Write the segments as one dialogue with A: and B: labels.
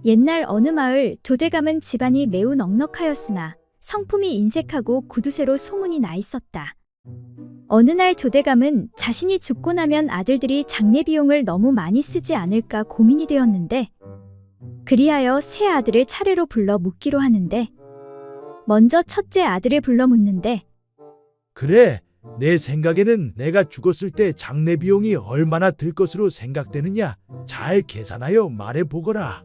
A: 옛날 어느 마을 조대감은 집안이 매우 넉넉하였으나 성품이 인색하고 구두쇠로 소문이 나 있었다. 어느 날 조대감은 자신이 죽고 나면 아들들이 장례 비용을 너무 많이 쓰지 않을까 고민이 되었는데, 그리하여 세 아들을 차례로 불러 묻기로 하는데, 먼저 첫째 아들을 불러 묻는데,
B: 그래, 내 생각에는 내가 죽었을 때 장례 비용이 얼마나 들 것으로 생각되느냐? 잘 계산하여 말해보거라.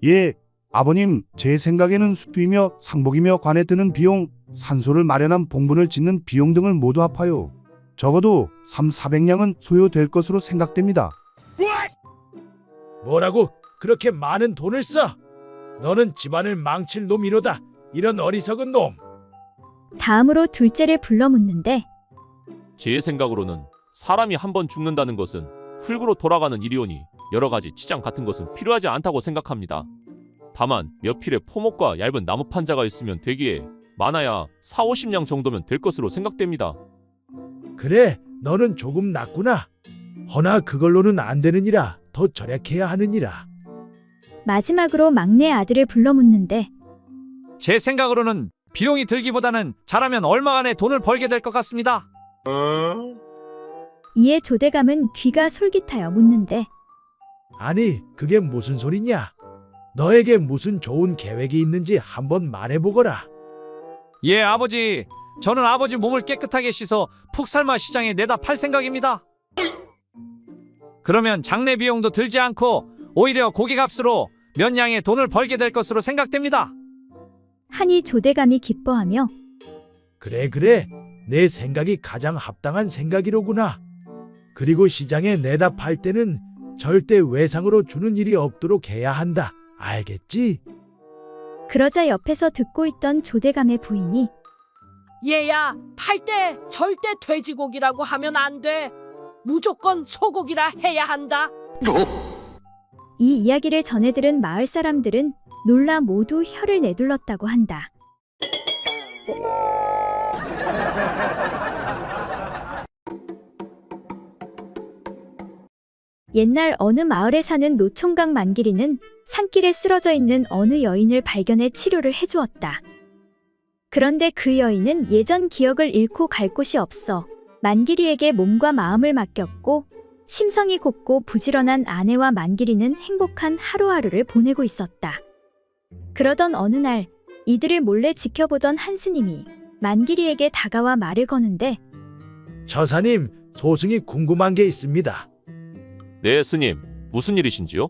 C: 예, 아버님, 제 생각에는 수이며 상복이며 관에 드는 비용, 산소를 마련한 봉분을 짓는 비용 등을 모두 합하여 적어도 3,400냥은 소요될 것으로 생각됩니다.
B: 뭐라고 그렇게 많은 돈을 써? 너는 집안을 망칠 놈이로다. 이런 어리석은 놈.
A: 다음으로 둘째를 불러 묻는데,
D: 제 생각으로는 사람이 한 번 죽는다는 것은 흙으로 돌아가는 일이오니 여러 가지 치장 같은 것은 필요하지 않다고 생각합니다. 다만 몇 필의 포목과 얇은 나무 판자가 있으면 되기에 많아야 4, 50냥 정도면 될 것으로 생각됩니다.
B: 그래, 너는 조금 낫구나. 허나 그걸로는 안 되느니라. 더 절약해야 하느니라.
A: 마지막으로 막내 아들을 불러 묻는데,
E: 제 생각으로는 비용이 들기보다는 잘하면 얼마 안에 돈을 벌게 될 것 같습니다.
A: 이에 조대감은 귀가 솔깃하여 묻는데,
B: 아니, 그게 무슨 소리냐? 너에게 무슨 좋은 계획이 있는지 한번 말해보거라.
E: 예, 아버지. 저는 아버지 몸을 깨끗하게 씻어 푹 삶아 시장에 내다 팔 생각입니다. 그러면 장례 비용도 들지 않고 오히려 고기값으로 몇 냥의 돈을 벌게 될 것으로 생각됩니다.
A: 하니 조대감이 기뻐하며,
B: 그래, 내 생각이 가장 합당한 생각이로구나. 그리고 시장에 내다 팔 때는 절대 외상으로 주는 일이 없도록 해야 한다. 알겠지?
A: 그러자 옆에서 듣고 있던 조대감의 부인이,
F: 얘야, 팔 때 절대 돼지고기라고 하면 안 돼. 무조건 소고기라 해야 한다.
A: 이 이야기를 전해 들은 마을 사람들은 놀라 모두 혀를 내둘렀다고 한다. 옛날 어느 마을에 사는 노총각 만길이는 산길에 쓰러져 있는 어느 여인을 발견해 치료를 해주었다. 그런데 그 여인은 예전 기억을 잃고 갈 곳이 없어 만길이에게 몸과 마음을 맡겼고, 심성이 곱고 부지런한 아내와 만길이는 행복한 하루하루를 보내고 있었다. 그러던 어느 날 이들을 몰래 지켜보던 한 스님이 만길이에게 다가와 말을 거는데,
B: 처사님, 소승이 궁금한 게 있습니다.
D: 네, 스님. 무슨 일이신지요?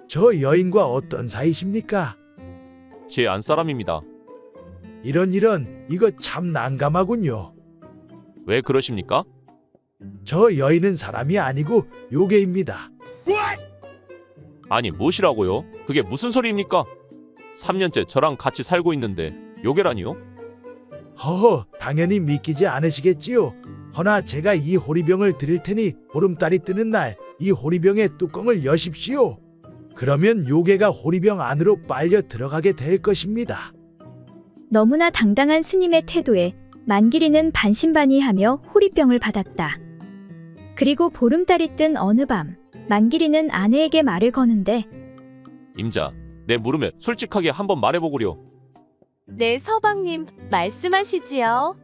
B: 저 여인과 어떤 사이십니까?
D: 제 안사람입니다.
B: 이런 이거 참 난감하군요.
D: 왜 그러십니까?
B: 저 여인은 사람이 아니고 요괴입니다.
D: 아니, 무엇이라고요? 그게 무슨 소리입니까? 3년째 저랑 같이 살고 있는데 요괴라니요?
B: 허허, 당연히 믿기지 않으시겠지요. 허나 제가 이 호리병을 드릴 테니 보름달이 뜨는 날 이 호리병의 뚜껑을 여십시오. 그러면 요괴가 호리병 안으로 빨려 들어가게 될 것입니다.
A: 너무나 당당한 스님의 태도에 만길이는 반신반의하며 호리병을 받았다. 그리고 보름달이 뜬 어느 밤, 만길이는 아내에게 말을 거는데,
D: 임자, 내 물음에 솔직하게 한번 말해보구려.
G: 네, 서방님, 말씀하시지요.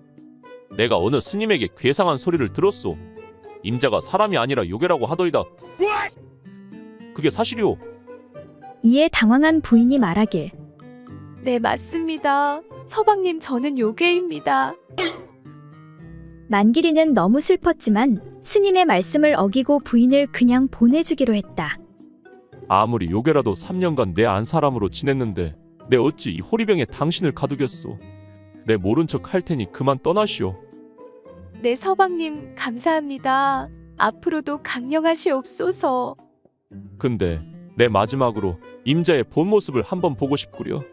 D: 내가 어느 스님에게 괴상한 소리를 들었소. 임자가 사람이 아니라 요괴라고 하더이다. 그게 사실이오.
A: 이에 당황한 부인이 말하길,
G: 네, 맞습니다. 서방님, 저는 요괴입니다.
A: 만길이는 너무 슬펐지만 스님의 말씀을 어기고 부인을 그냥 보내주기로 했다.
D: 아무리 요괴라도 3년간 내 안 사람으로 지냈는데 내 어찌 이 호리병에 당신을 가두겠소. 내 모른 척 할 테니 그만 떠나시오.
G: 네, 서방님, 감사합니다. 앞으로도 강령하시옵소서.
D: 근데 내 마지막으로 임자의 본 모습을 한번 보고 싶구려.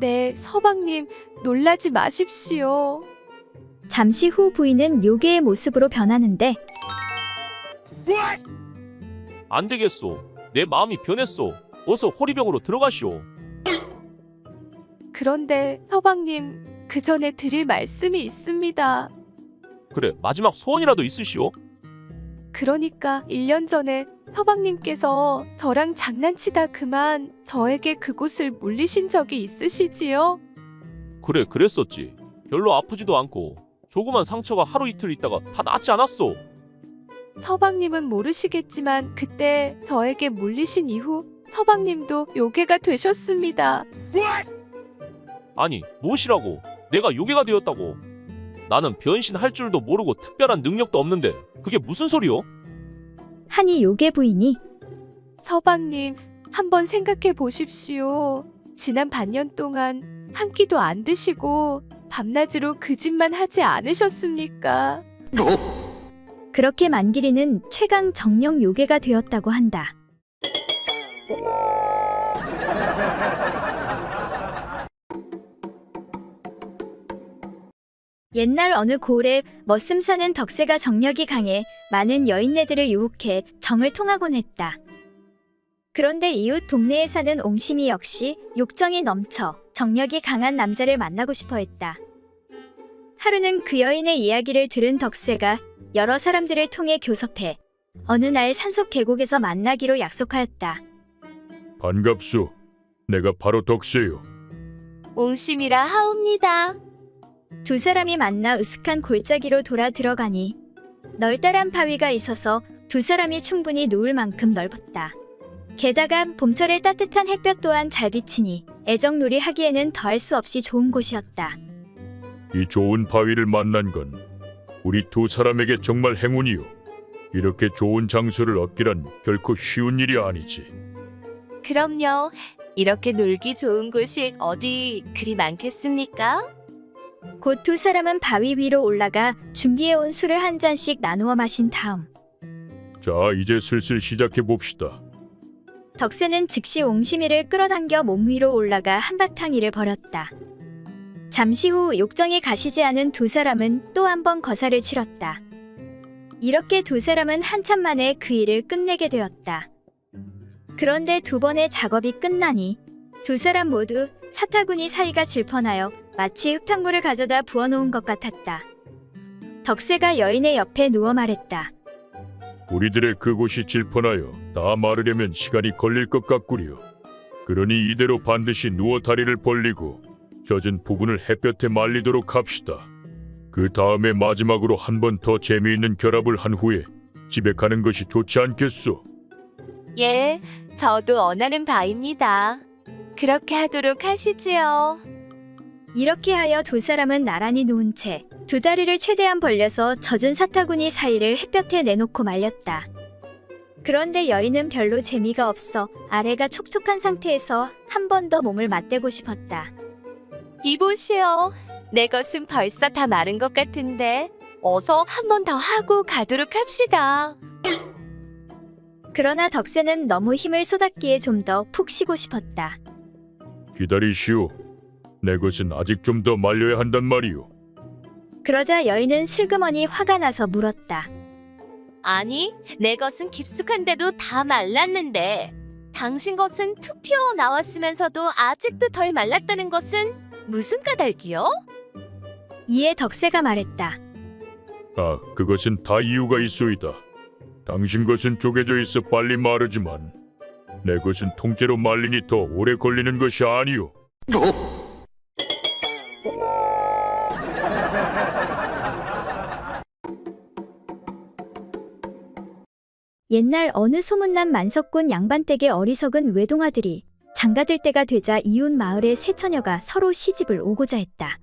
G: 네, 서방님, 놀라지 마십시오.
A: 잠시 후 부인은 요괴의 모습으로 변하는데,
D: 안 되겠소. 내 마음이 변했소. 어서 호리병으로 들어가시오.
G: 그런데 서방님, 그 전에 드릴 말씀이 있습니다.
D: 그래, 마지막 소원이라도 있으시오.
G: 그러니까 1년 전에 서방님께서 저랑 장난치다 그만 저에게 그곳을 물리신 적이 있으시지요?
D: 그래, 그랬었지. 별로 아프지도 않고 조그만 상처가 하루 이틀 있다가 다 낫지 않았어.
G: 서방님은 모르시겠지만 그때 저에게 물리신 이후 서방님도 요괴가 되셨습니다.
D: 아니, 무엇이라고? 내가 요괴가 되었다고? 나는 변신할 줄도 모르고 특별한 능력도 없는데 그게 무슨 소리요?
A: 하니 요괴 부인이
G: 서방님, 한번 생각해 보십시오. 지난 반년 동안 한 끼도 안 드시고 밤낮으로 그 짓만 하지 않으셨습니까?
A: 그렇게 만기리는 최강 정령 요괴가 되었다고 한다. 옛날 어느 고을에 머슴 사는 덕세가 정력이 강해 많은 여인네들을 유혹해 정을 통하곤 했다. 그런데 이웃 동네에 사는 옹심이 역시 욕정이 넘쳐 정력이 강한 남자를 만나고 싶어 했다. 하루는 그 여인의 이야기를 들은 덕세가 여러 사람들을 통해 교섭해 어느 날 산속 계곡에서 만나기로 약속하였다.
H: 반갑소. 내가 바로 덕세요.
G: 옹심이라 하옵니다.
A: 두 사람이 만나 으슥한 골짜기로 돌아 들어가니 널따란 바위가 있어서 두 사람이 충분히 누울 만큼 넓었다. 게다가 봄철의 따뜻한 햇볕 또한 잘 비치니 애정놀이 하기에는 더할 수 없이 좋은 곳이었다.
H: 이 좋은 바위를 만난 건 우리 두 사람에게 정말 행운이요. 이렇게 좋은 장소를 얻기란 결코 쉬운 일이 아니지.
I: 그럼요. 이렇게 놀기 좋은 곳이 어디 그리 많겠습니까?
A: 곧 두 사람은 바위 위로 올라가 준비해온 술을 한 잔씩 나누어 마신 다음
H: 자, 이제 슬슬 시작해 봅시다.
A: 덕세는 즉시 옹심이를 끌어당겨 몸 위로 올라가 한바탕 일을 벌였다. 잠시 후 욕정에 가시지 않은 두 사람은 또 한 번 거사를 치렀다. 이렇게 두 사람은 한참 만에 그 일을 끝내게 되었다. 그런데 두 번의 작업이 끝나니 두 사람 모두 사타구니 사이가 질펀하여 마치 흙탕물을 가져다 부어놓은 것 같았다. 덕세가 여인의 옆에 누워 말했다.
H: 우리들의 그곳이 질펀하여 다 마르려면 시간이 걸릴 것 같구려. 그러니 이대로 반드시 누워 다리를 벌리고 젖은 부분을 햇볕에 말리도록 합시다. 그 다음에 마지막으로 한 번 더 재미있는 결합을 한 후에 집에 가는 것이 좋지 않겠소?
I: 예, 저도 원하는 바입니다. 그렇게 하도록 하시지요.
A: 이렇게 하여 두 사람은 나란히 누운 채 두 다리를 최대한 벌려서 젖은 사타구니 사이를 햇볕에 내놓고 말렸다. 그런데 여인은 별로 재미가 없어 아래가 촉촉한 상태에서 한 번 더 몸을 맞대고 싶었다.
I: 이보시오. 내 것은 벌써 다 마른 것 같은데 어서 한 번 더 하고 가도록 합시다.
A: 그러나 덕세는 너무 힘을 쏟았기에 좀 더 푹 쉬고 싶었다.
H: 기다리시오. 내 것은 아직 좀 더 말려야 한단 말이오.
A: 그러자 여인은 슬그머니 화가 나서 물었다.
I: 아니, 내 것은 깊숙한데도 다 말랐는데 당신 것은 툭 튀어나왔으면서도 아직도 덜 말랐다는 것은 무슨 까닭이요?
A: 이에 덕세가 말했다.
H: 아, 그것은 다 이유가 있소이다. 당신 것은 쪼개져 있어 빨리 마르지만 내 것은 통째로 말리니 더 오래 걸리는 것이 아니오.
A: 옛날 어느 소문난 만석군 양반댁의 어리석은 외동아들이 장가들 때가 되자 이웃 마을의 세 처녀가 서로 시집을 오고자 했다.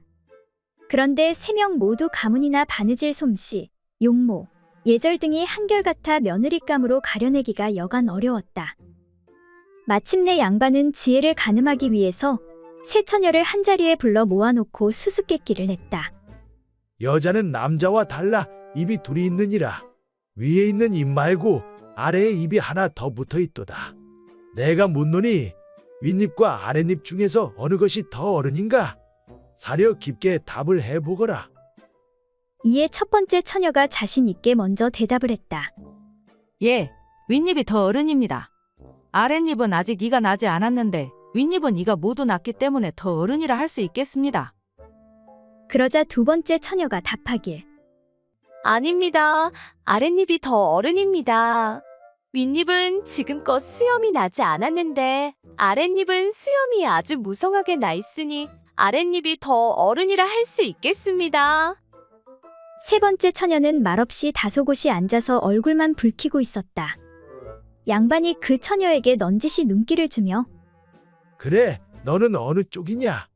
A: 그런데 세 명 모두 가문이나 바느질 솜씨, 용모, 예절 등이 한결같아 며느리감으로 가려내기가 여간 어려웠다. 마침내 양반은 지혜를 가늠하기 위해서 세 처녀를 한자리에 불러 모아놓고 수수께끼를 냈다.
B: 여자는 남자와 달라 입이 둘이 있느니라. 위에 있는 입 말고 아래에 입이 하나 더 붙어 있도다. 내가 묻노니 윗입과 아랫입 중에서 어느 것이 더 어른인가? 사려 깊게 답을 해보거라.
A: 이에 첫 번째 처녀가 자신 있게 먼저 대답을 했다.
J: 예, 윗입이 더 어른입니다. 아랫입은 아직 이가 나지 않았는데 윗입은 이가 모두 났기 때문에 더 어른이라 할 수 있겠습니다.
A: 그러자 두 번째 처녀가 답하길.
I: 아닙니다. 아랫입이 더 어른입니다. 윗입은 지금껏 수염이 나지 않았는데 아랫입은 수염이 아주 무성하게 나 있으니 아랫입이 더 어른이라 할 수 있겠습니다.
A: 세 번째 처녀는 말없이 다소곳이 앉아서 얼굴만 붉히고 있었다. 양반이 그 처녀에게 넌지시 눈길을 주며
B: 그래, 너는 어느 쪽이냐?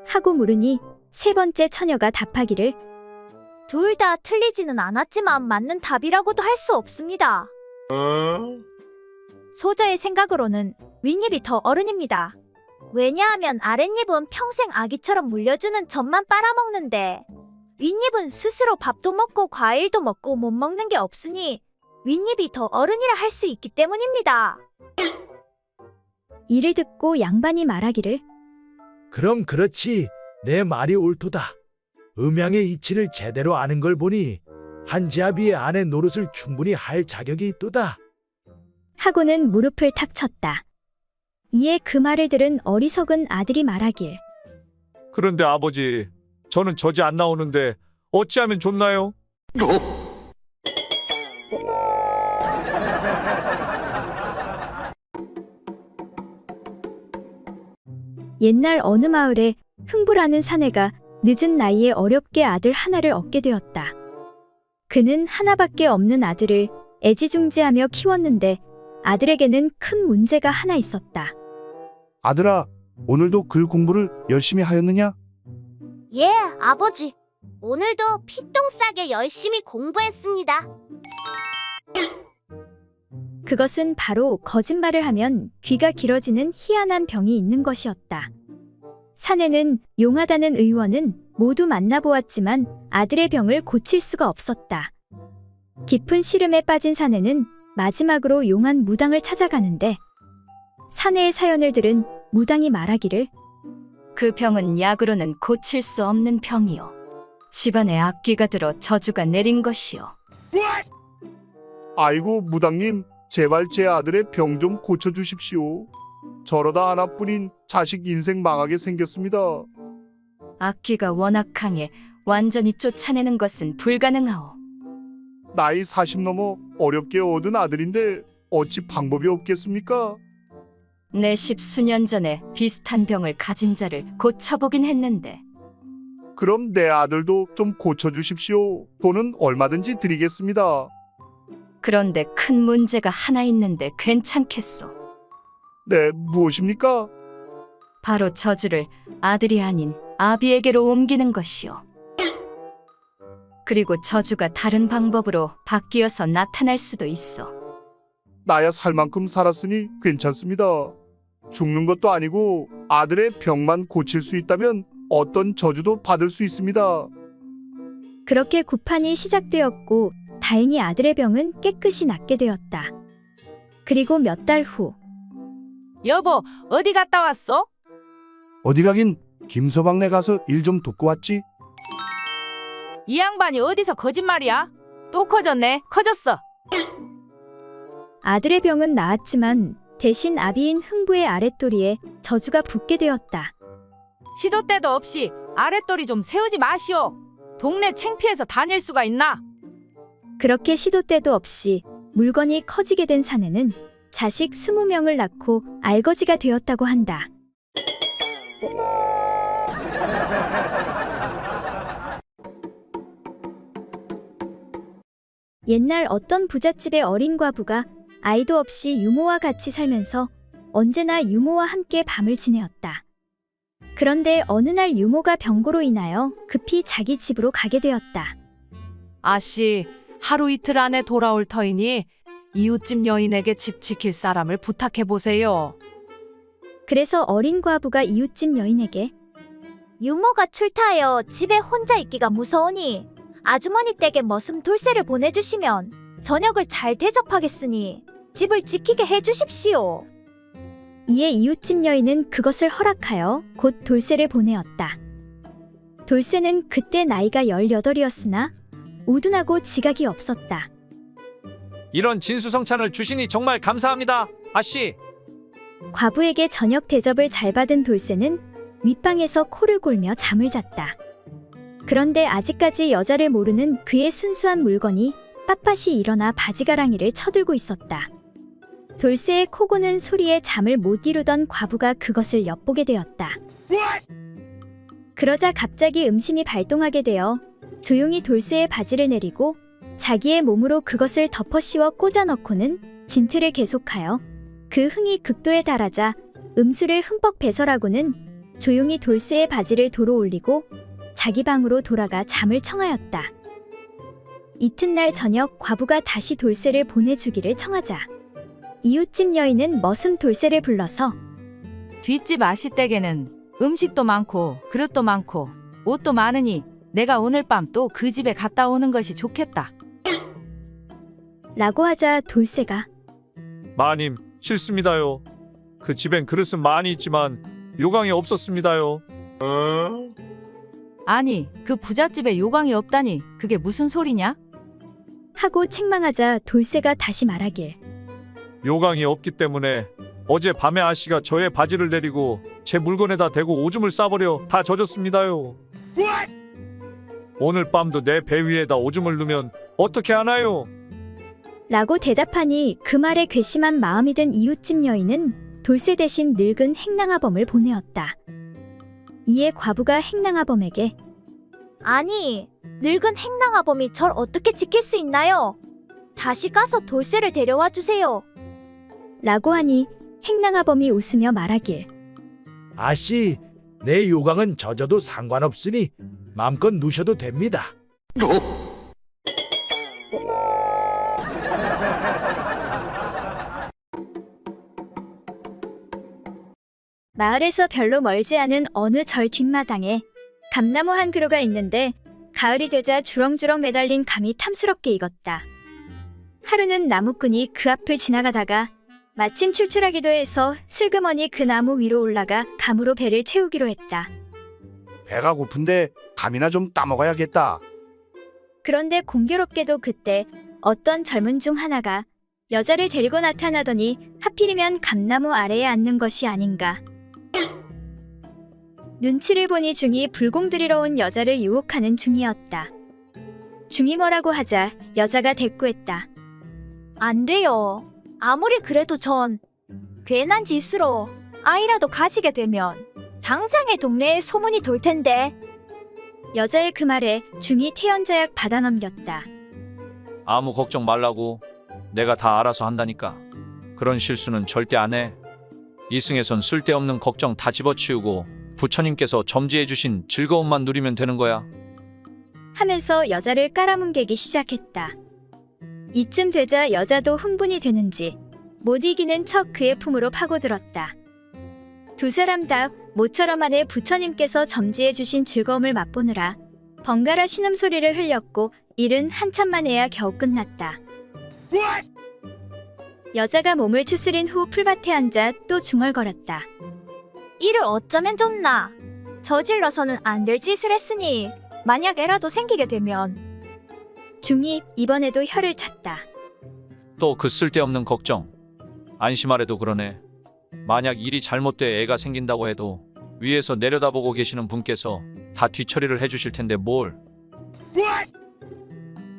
A: 하고 물으니 세 번째 처녀가 답하기를
K: 둘 다 틀리지는 않았지만 맞는 답이라고도 할 수 없습니다. 소저의 생각으로는 윗입이 더 어른입니다. 왜냐하면 아랫입은 평생 아기처럼 물려주는 젖만 빨아먹는데 윗입은 스스로 밥도 먹고 과일도 먹고 못 먹는 게 없으니 윗입이 더 어른이라 할 수 있기 때문입니다.
A: 이를 듣고 양반이 말하기를
B: 그럼 그렇지. 내 말이 옳도다. 음양의 이치를 제대로 아는 걸 보니 한지아비의 아내 노릇을 충분히 할 자격이 있도다.
A: 하고는 무릎을 탁 쳤다. 이에 그 말을 들은 어리석은 아들이 말하길
E: 그런데 아버지, 저는 젖이 안 나오는데 어찌하면 좋나요?
A: 옛날 어느 마을에 흥부라는 사내가 늦은 나이에 어렵게 아들 하나를 얻게 되었다. 그는 하나밖에 없는 아들을 애지중지하며 키웠는데 아들에게는 큰 문제가 하나 있었다.
C: 아들아, 오늘도 글 공부를 열심히 하였느냐?
K: 예, 아버지. 오늘도 피똥 싸게 열심히 공부했습니다.
A: 그것은 바로 거짓말을 하면 귀가 길어지는 희한한 병이 있는 것이었다. 사내는 용하다는 의원은 모두 만나보았지만 아들의 병을 고칠 수가 없었다. 깊은 시름에 빠진 사내는 마지막으로 용한 무당을 찾아가는데 사내의 사연을 들은 무당이 말하기를
J: 그 병은 약으로는 고칠 수 없는 병이요. 집안에 악귀가 들어 저주가 내린 것이요.
C: 아이고 무당님, 제발 제 아들의 병 좀 고쳐주십시오. 저러다 하나뿐인 자식 인생 망하게 생겼습니다.
J: 악귀가 워낙 강해 완전히 쫓아내는 것은 불가능하오.
C: 나이 40 넘어 어렵게 얻은 아들인데 어찌 방법이 없겠습니까?
J: 내 10수년 전에 비슷한 병을 가진 자를 고쳐보긴 했는데
C: 그럼 내 아들도 좀 고쳐주십시오. 돈은 얼마든지 드리겠습니다.
J: 그런데 큰 문제가 하나 있는데 괜찮겠소.
C: 네, 무엇입니까?
J: 바로 저주를 아들이 아닌 아비에게로 옮기는 것이요. 그리고 저주가 다른 방법으로 바뀌어서 나타날 수도 있어.
C: 나야 살 만큼 살았으니 괜찮습니다. 죽는 것도 아니고 아들의 병만 고칠 수 있다면 어떤 저주도 받을 수 있습니다.
A: 그렇게 구판이 시작되었고 다행히 아들의 병은 깨끗이 낫게 되었다. 그리고 몇 달 후
J: 여보, 어디 갔다 왔어?
C: 어디 가긴 김서방네 가서 일 좀 돕고 왔지.
J: 이 양반이 어디서 거짓말이야? 또 커졌네. 커졌어.
A: 아들의 병은 나았지만 대신 아비인 흥부의 아랫도리에 저주가 붙게 되었다.
J: 시도 때도 없이 아랫도리 좀 세우지 마시오. 동네 창피해서 다닐 수가 있나?
A: 그렇게 시도 때도 없이 물건이 커지게 된 사내는 자식 20명을 낳고 알거지가 되었다고 한다. 옛날 어떤 부잣집의 어린 과부가 아이도 없이 유모와 같이 살면서 언제나 유모와 함께 밤을 지내었다. 그런데 어느 날 유모가 병고로 인하여 급히 자기 집으로 가게 되었다.
L: 아씨, 하루 이틀 안에 돌아올 터이니 이웃집 여인에게 집 지킬 사람을 부탁해 보세요.
A: 그래서 어린 과부가 이웃집 여인에게
K: 유모가 출타하여 집에 혼자 있기가 무서우니 아주머니 댁에 머슴 돌쇠를 보내주시면 저녁을 잘 대접하겠으니 집을 지키게 해주십시오.
A: 이에 이웃집 여인은 그것을 허락하여 곧 돌쇠를 보내었다. 돌쇠는 그때 나이가 18이었으나 우둔하고 지각이 없었다.
E: 이런 진수성찬을 주시니 정말 감사합니다, 아씨.
A: 과부에게 저녁 대접을 잘 받은 돌쇠는 윗방에서 코를 골며 잠을 잤다. 그런데 아직까지 여자를 모르는 그의 순수한 물건이 빳빳이 일어나 바지가랑이를 쳐들고 있었다. 돌쇠의 코 고는 소리에 잠을 못 이루던 과부가 그것을 엿보게 되었다. 그러자 갑자기 음심이 발동하게 되어 조용히 돌쇠의 바지를 내리고 자기의 몸으로 그것을 덮어 씌워 꽂아 넣고는 진퇴를 계속하여 그 흥이 극도에 달하자 음수를 흠뻑 배설하고는 조용히 돌쇠의 바지를 도로 올리고 자기 방으로 돌아가 잠을 청하였다. 이튿날 저녁 과부가 다시 돌쇠를 보내주기를 청하자 이웃집 여인은 머슴 돌쇠를 불러서
J: 뒷집 아씨댁에는 음식도 많고 그릇도 많고 옷도 많으니 내가 오늘 밤 또 그 집에 갔다 오는 것이 좋겠다.
A: 라고 하자 돌쇠가
E: 마님, 싫습니다요. 그 집엔 그릇은 많이 있지만 요강이 없었습니다요.
J: 아니, 그 부잣집에 요강이 없다니 그게 무슨 소리냐?
A: 하고 책망하자 돌쇠가 다시 말하길
E: 요강이 없기 때문에 어제 밤에 아씨가 저의 바지를 내리고 제 물건에다 대고 오줌을 싸버려 다 젖었습니다요. 오늘 밤도 내 배 위에다 오줌을 누면 어떻게 하나요?
A: 라고 대답하니 그 말에 괘씸한 마음이 든 이웃집 여인은 돌쇠 대신 늙은 행랑아범을 보내었다. 이에 과부가 행랑아범에게
K: 아니, 늙은 행랑아범이 절 어떻게 지킬 수 있나요? 다시 가서 돌쇠를 데려와 주세요.
A: 라고 하니 행랑아범이 웃으며 말하길
B: 아씨, 내 요강은 젖어도 상관없으니 마음껏 누셔도 됩니다.
A: 마을에서 별로 멀지 않은 어느 절 뒷마당에 감나무 한 그루가 있는데 가을이 되자 주렁주렁 매달린 감이 탐스럽게 익었다. 하루는 나무꾼이 그 앞을 지나가다가 마침 출출하기도 해서 슬그머니 그 나무 위로 올라가 감으로 배를 채우기로 했다.
C: 배가 고픈데 감이나 좀 따먹어야겠다.
A: 그런데 공교롭게도 그때 어떤 젊은 중 하나가 여자를 데리고 나타나더니 하필이면 감나무 아래에 앉는 것이 아닌가. 눈치를 보니 중이 불공 들이러 온 여자를 유혹하는 중이었다. 중이 뭐라고 하자 여자가 대꾸했다.
K: 안 돼요. 아무리 그래도 전 괜한 짓으로 아이라도 가지게 되면 당장에 동네에 소문이 돌 텐데.
A: 여자의 그 말에 중이 태연자약 받아 넘겼다.
E: 아무 걱정 말라고. 내가 다 알아서 한다니까. 그런 실수는 절대 안 해. 이승에선 쓸데없는 걱정 다 집어치우고 부처님께서 점지해 주신 즐거움만 누리면 되는 거야.
A: 하면서 여자를 깔아뭉개기 시작했다. 이쯤 되자 여자도 흥분이 되는지 못 이기는 척 그의 품으로 파고들었다. 두 사람 다 모처럼 안에 부처님께서 점지해 주신 즐거움을 맛보느라 번갈아 신음소리를 흘렸고 일은 한참 만에야 겨우 끝났다. 여자가 몸을 추스린 후 풀밭에 앉아 또 중얼거렸다.
K: 이를 어쩌면 좋나. 저질러서는 안 될 짓을 했으니 만약 애라도 생기게 되면.
A: 중이 이번에도 혀를 찼다.
E: 또 그 쓸데없는 걱정. 안심하래도 그러네. 만약 일이 잘못돼 애가 생긴다고 해도 위에서 내려다보고 계시는 분께서 다 뒤처리를 해주실 텐데 뭘.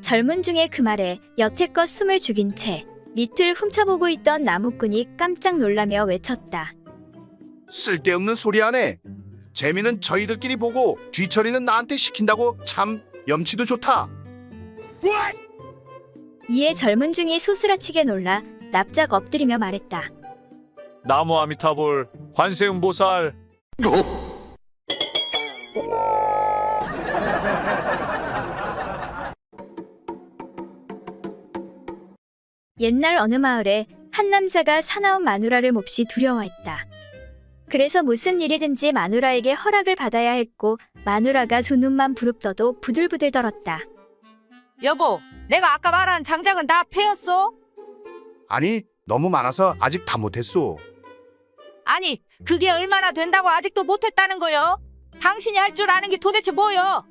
A: 젊은 중의 그 말에 여태껏 숨을 죽인 채 밑을 훔쳐보고 있던 나무꾼이 깜짝 놀라며 외쳤다.
C: 쓸데없는 소리 하네. 재미는 저희들끼리 보고 뒤처리는 나한테 시킨다고 참 염치도 좋다.
A: 이에 젊은 중이 소스라치게 놀라 납작 엎드리며 말했다.
E: 나무 아미타볼 관세음보살.
A: 옛날 어느 마을에 한 남자가 사나운 마누라를 몹시 두려워했다. 그래서 무슨 일이든지 마누라에게 허락을 받아야 했고 마누라가 두 눈만 부릅떠도 부들부들 떨었다.
J: 여보, 내가 아까 말한 장작은 다 패였어?
C: 아니, 너무 많아서 아직 다 못했소.
J: 아니, 그게 얼마나 된다고 아직도 못했다는 거요? 당신이 할 줄 아는 게 도대체 뭐요?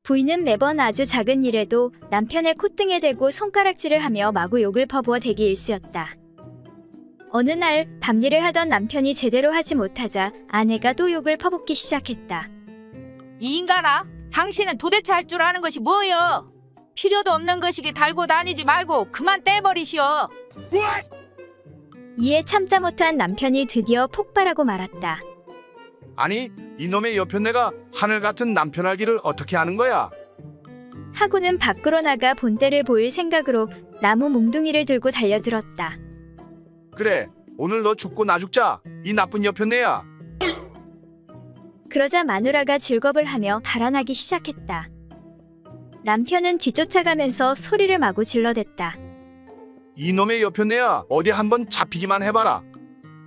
A: 부인은 매번 아주 작은 일에도 남편의 콧등에 대고 손가락질을 하며 마구 욕을 퍼부어 대기 일쑤였다. 어느 날 밤일을 하던 남편이 제대로 하지 못하자 아내가 또 욕을 퍼붓기 시작했다.
J: 이 인간아, 당신은 도대체 할 줄 아는 것이 뭐여? 필요도 없는 것이기 달고 다니지 말고 그만 떼버리시오.
A: 이에 참다 못한 남편이 드디어 폭발하고 말았다.
C: 아니, 이놈의 여편네가 하늘 같은 남편 알기를 어떻게 아는 거야?
A: 하고는 밖으로 나가 본때를 보일 생각으로 나무 몽둥이를 들고 달려들었다.
C: 그래, 오늘 너 죽고 나 죽자. 이 나쁜 여편네야.
A: 그러자 마누라가 즐겁을 하며 달아나기 시작했다. 남편은 뒤쫓아가면서 소리를 마구 질러댔다.
C: 이놈의 여편네야, 어디 한번 잡히기만 해봐라.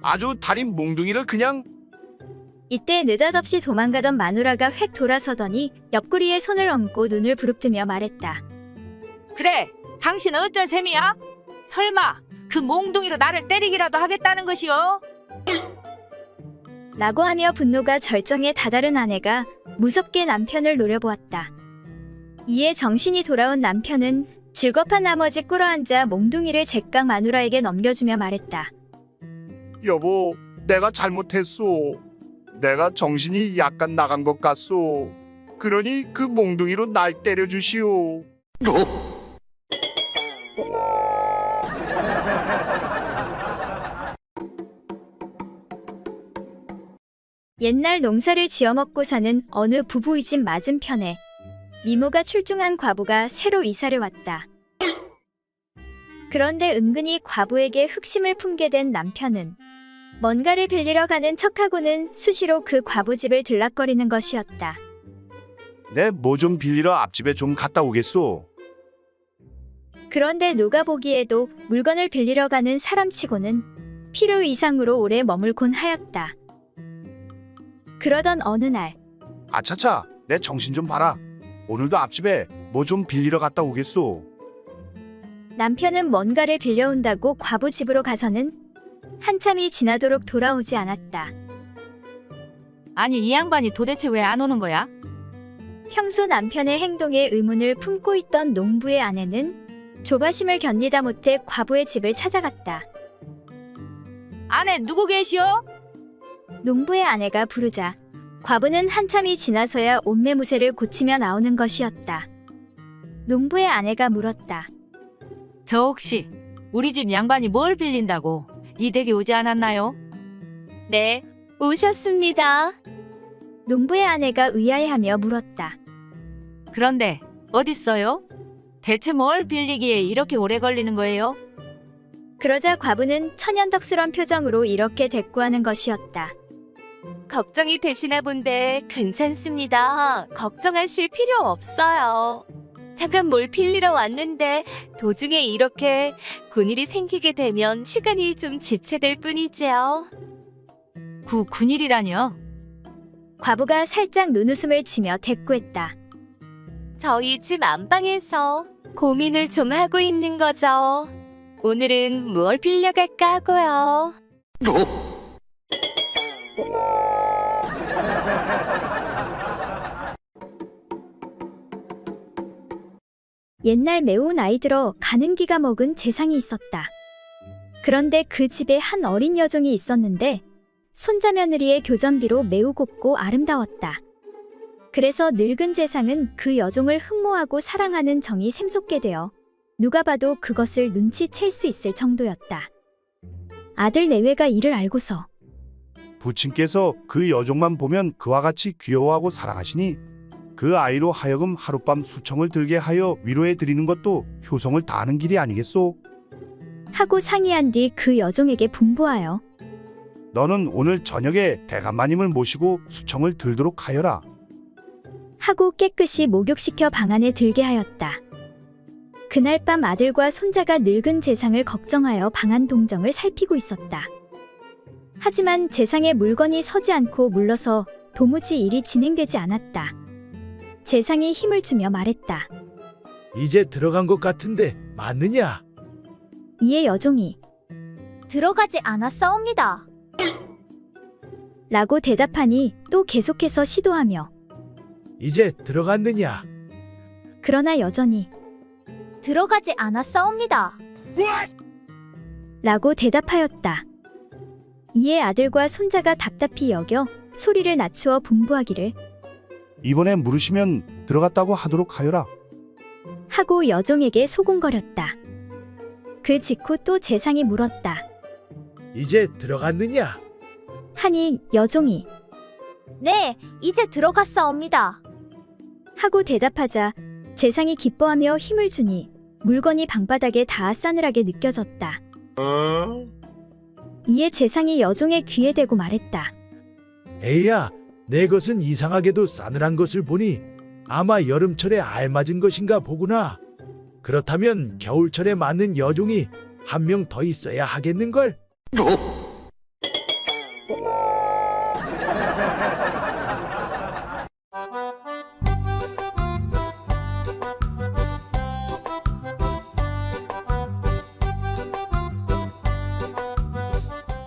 C: 아주 다리 몽둥이를 그냥.
A: 이때 느닷없이 도망가던 마누라가 획 돌아서더니 옆구리에 손을 얹고 눈을 부릅뜨며 말했다.
J: 그래, 당신은 어쩔 셈이야? 설마 그 몽둥이로 나를 때리기라도 하겠다는 것이오?
A: 라고 하며 분노가 절정에 다다른 아내가 무섭게 남편을 노려보았다. 이에 정신이 돌아온 남편은 즐겁한 나머지 꿇어앉아 몽둥이를 제깍 마누라에게 넘겨주며 말했다.
C: 여보, 내가 잘못했소. 내가 정신이 약간 나간 것 같소. 그러니 그 몽둥이로 날 때려주시오.
A: 옛날 농사를 지어먹고 사는 어느 부부의 집 맞은편에 미모가 출중한 과부가 새로 이사를 왔다. 그런데 은근히 과부에게 흑심을 품게 된 남편은 뭔가를 빌리러 가는 척하고는 수시로 그 과부 집을 들락거리는 것이었다.
C: 내 뭐 좀 빌리러 앞집에 좀 갔다 오겠소.
A: 그런데 누가 보기에도 물건을 빌리러 가는 사람치고는 필요 이상으로 오래 머물곤 하였다. 그러던 어느 날
C: 아차차, 내 정신 좀 봐라. 오늘도 앞집에 뭐 좀 빌리러 갔다 오겠소.
A: 남편은 뭔가를 빌려온다고 과부 집으로 가서는 한참이 지나도록 돌아오지 않았다.
J: 아니, 이 양반이 도대체 왜 안 오는 거야?
A: 평소 남편의 행동에 의문을 품고 있던 농부의 아내는 조바심을 견디다 못해 과부의 집을 찾아갔다.
J: 아내 누구 계시오?
A: 농부의 아내가 부르자 과부는 한참이 지나서야 옷매무새를 고치며 나오는 것이었다. 농부의 아내가 물었다.
J: 저 혹시 우리 집 양반이 뭘 빌린다고 이 댁에 오지 않았나요?
I: 네, 오셨습니다.
A: 농부의 아내가 의아해하며 물었다.
J: 그런데 어딨어요? 대체 뭘 빌리기에 이렇게 오래 걸리는 거예요?
A: 그러자 과부는 천연덕스런 표정으로 이렇게 대꾸하는 것이었다.
I: 걱정이 되시나 본데 괜찮습니다. 걱정하실 필요 없어요. 잠깐 뭘 빌리러 왔는데 도중에 이렇게 군일이 생기게 되면 시간이 좀 지체될 뿐이지요.
J: 군일이라뇨?
A: 과부가 살짝 눈웃음을 치며 대꾸했다.
I: 저희 집 안방에서 고민을 좀 하고 있는 거죠. 오늘은 뭘 빌려갈까 하고요.
A: 옛날 매우 나이 들어 가는 기가 먹은 재상이 있었다. 그런데 그 집에 한 어린 여종이 있었는데 손자 며느리의 교전비로 매우 곱고 아름다웠다. 그래서 늙은 재상은 그 여종을 흠모하고 사랑하는 정이 샘솟게 되어 누가 봐도 그것을 눈치챌 수 있을 정도였다. 아들 내외가 이를 알고서
C: 부친께서 그 여종만 보면 그와 같이 귀여워하고 사랑하시니 그 아이로 하여금 하룻밤 수청을 들게 하여 위로해 드리는 것도 효성을 다하는 길이 아니겠소?
A: 하고 상의한 뒤 그 여종에게 분부하여
C: 너는 오늘 저녁에 대감마님을 모시고 수청을 들도록 하여라.
A: 하고 깨끗이 목욕시켜 방 안에 들게 하였다. 그날 밤 아들과 손자가 늙은 재상을 걱정하여 방 안 동정을 살피고 있었다. 하지만 재상의 물건이 서지 않고 물러서 도무지 일이 진행되지 않았다. 재상이 힘을 주며 말했다.
B: 이제 들어간 것 같은데 맞느냐?
A: 이에 여종이
K: 들어가지 않았사옵니다.
A: 라고 대답하니 또 계속해서 시도하며
B: 이제 들어갔느냐?
A: 그러나 여전히
K: 들어가지 않았사옵니다.
A: 라고 대답하였다. 이에 아들과 손자가 답답히 여겨 소리를 낮추어 분부하기를
C: 이번에 물으시면 들어갔다고 하도록 하여라.
A: 하고 여종에게 소곤거렸다. 그 직후 또 재상이 물었다.
B: 이제 들어갔느냐?
A: 하니 여종이
K: 네, 이제 들어갔사옵니다.
A: 하고 대답하자 재상이 기뻐하며 힘을 주니 물건이 방바닥에 닿아 싸늘하게 느껴졌다. 이에 재상이 여종의 귀에 대고 말했다.
B: 에이야, 내 것은 이상하게도 싸늘한 것을 보니 아마 여름철에 알맞은 것인가 보구나. 그렇다면 겨울철에 맞는 여종이 한 명 더 있어야 하겠는걸?